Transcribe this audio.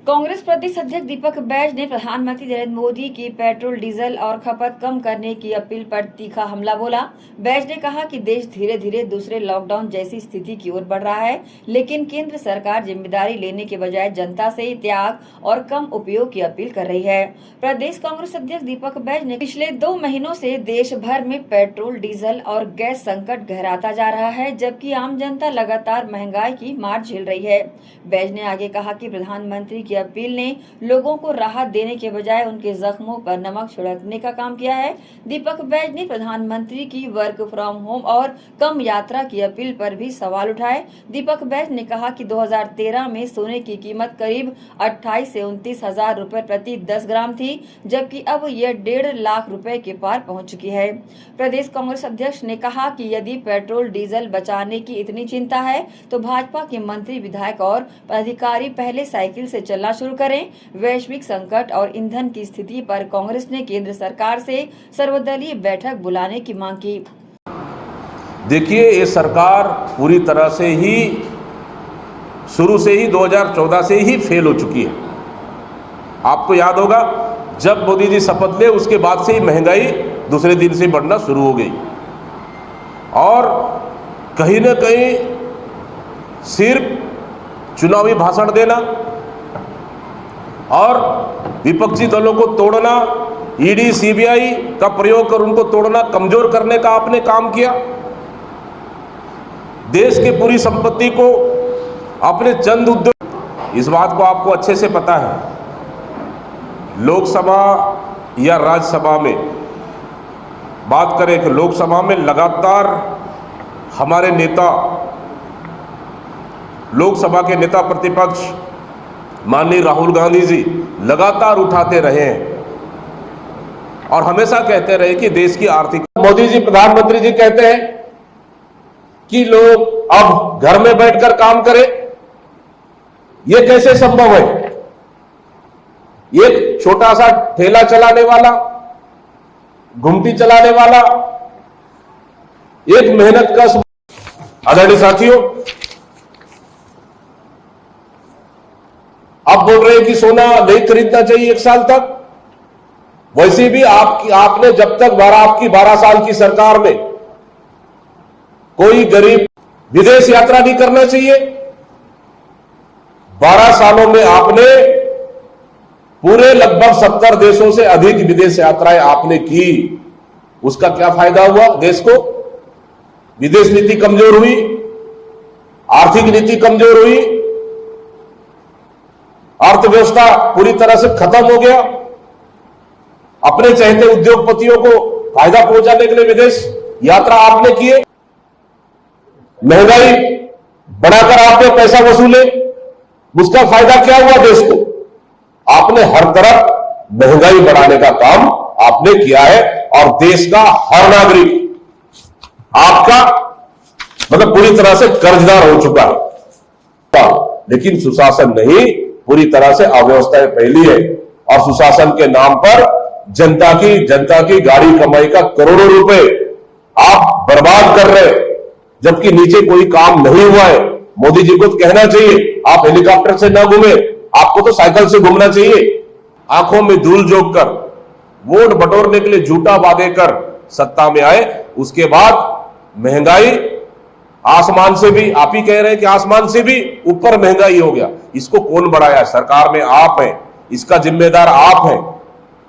कांग्रेस प्रदेश अध्यक्ष दीपक बैज ने प्रधानमंत्री नरेंद्र मोदी की पेट्रोल डीजल और खपत कम करने की अपील पर तीखा हमला बोला। बैज ने कहा कि देश धीरे धीरे दूसरे लॉकडाउन जैसी स्थिति की ओर बढ़ रहा है, लेकिन केंद्र सरकार जिम्मेदारी लेने के बजाय जनता से त्याग और कम उपयोग की अपील कर रही है। प्रदेश कांग्रेस अध्यक्ष दीपक बैज ने पिछले 2 महीनों से देश भर में पेट्रोल डीजल और गैस संकट गहराता जा रहा है, जबकि आम जनता लगातार महंगाई की मार झेल रही है। बैज ने आगे कहा कि प्रधानमंत्री की अपील ने लोगों को राहत देने के बजाय उनके जख्मों पर नमक छिड़कने का काम किया है। दीपक बैज ने प्रधानमंत्री की वर्क फ्रॉम होम और कम यात्रा की अपील पर भी सवाल उठाए। दीपक बैज ने कहा कि 2013 में सोने की कीमत करीब 28 से 29 हजार रुपए प्रति 10 ग्राम थी, जबकि अब यह 1.5 लाख रुपए के पार पहुंच चुकी है। प्रदेश कांग्रेस अध्यक्ष ने कहा कि यदि पेट्रोल डीजल बचाने की इतनी चिंता है तो भाजपा के मंत्री, विधायक और अधिकारी पहले साइकिल से चलना शुरू करें। वैश्विक संकट और ईंधन की स्थिति पर कांग्रेस ने केंद्र सरकार से सर्वदलीय बैठक बुलाने की मांग की। देखिए, ये सरकार पूरी तरह से ही शुरू से ही 2014 से ही फेल हो चुकी है। आपको याद होगा, जब मोदी जी शपथ ले उसके बाद से ही महंगाई दूसरे दिन से बढ़ना शुरू हो गई और कहीं ना कहीं सिर्फ चुनावी भाषण देना और विपक्षी दलों को तोड़ना, ईडी सीबीआई का प्रयोग कर उनको तोड़ना, कमजोर करने का आपने काम किया। देश की पूरी संपत्ति को अपने चंद उद्योग, इस बात को आपको अच्छे से पता है, लोकसभा या राज्यसभा में बात करें कि लोकसभा में लगातार हमारे नेता, लोकसभा के नेता प्रतिपक्ष माननीय राहुल गांधी जी लगातार उठाते रहे हैं और हमेशा कहते रहे कि देश की आर्थिक, मोदी जी, प्रधानमंत्री जी कहते हैं कि लोग अब घर में बैठकर काम करें। यह कैसे संभव है? एक छोटा सा ठेला चलाने वाला, घुमटी चलाने वाला, एक मेहनतकश, आदरणीय साथियों, आप बोल रहे हैं कि सोना नहीं खरीदना चाहिए 1 साल तक। वैसे भी आपने जब तक आपकी 12 साल की सरकार में कोई गरीब विदेश यात्रा नहीं करना चाहिए। 12 सालों में आपने पूरे लगभग 70 देशों से अधिक विदेश यात्राएं आपने की। उसका क्या फायदा हुआ देश को? विदेश नीति कमजोर हुई, आर्थिक नीति कमजोर हुई, अर्थव्यवस्था पूरी तरह से खत्म हो गया। अपने चाहते उद्योगपतियों को फायदा पहुंचाने के लिए विदेश यात्रा आपने किए, महंगाई बढ़ाकर आपने पैसा वसूले। उसका फायदा क्या हुआ देश को? आपने हर तरफ महंगाई बढ़ाने का काम आपने किया है और देश का हर नागरिक आपका मतलब पूरी तरह से कर्जदार हो चुका है। लेकिन सुशासन नहीं, पूरी तरह से अव्यवस्थाएं फैली है और सुशासन के नाम पर जनता की गाड़ी कमाई का करोड़ों रुपए आप बर्बाद कर रहे, जबकि नीचे कोई काम नहीं हुआ है। मोदी जी को तो कहना चाहिए आप हेलीकॉप्टर से ना घूमे, आपको तो साइकिल से घूमना चाहिए। आंखों में धूल झोंक कर वोट बटोरने के लिए झूठा वादे कर सत्ता में आए, उसके बाद महंगाई आसमान से भी, आप ही कह रहे हैं कि आसमान से भी ऊपर महंगाई हो गया। इसको कौन बढ़ाया? सरकार में आप हैं, इसका जिम्मेदार आप हैं।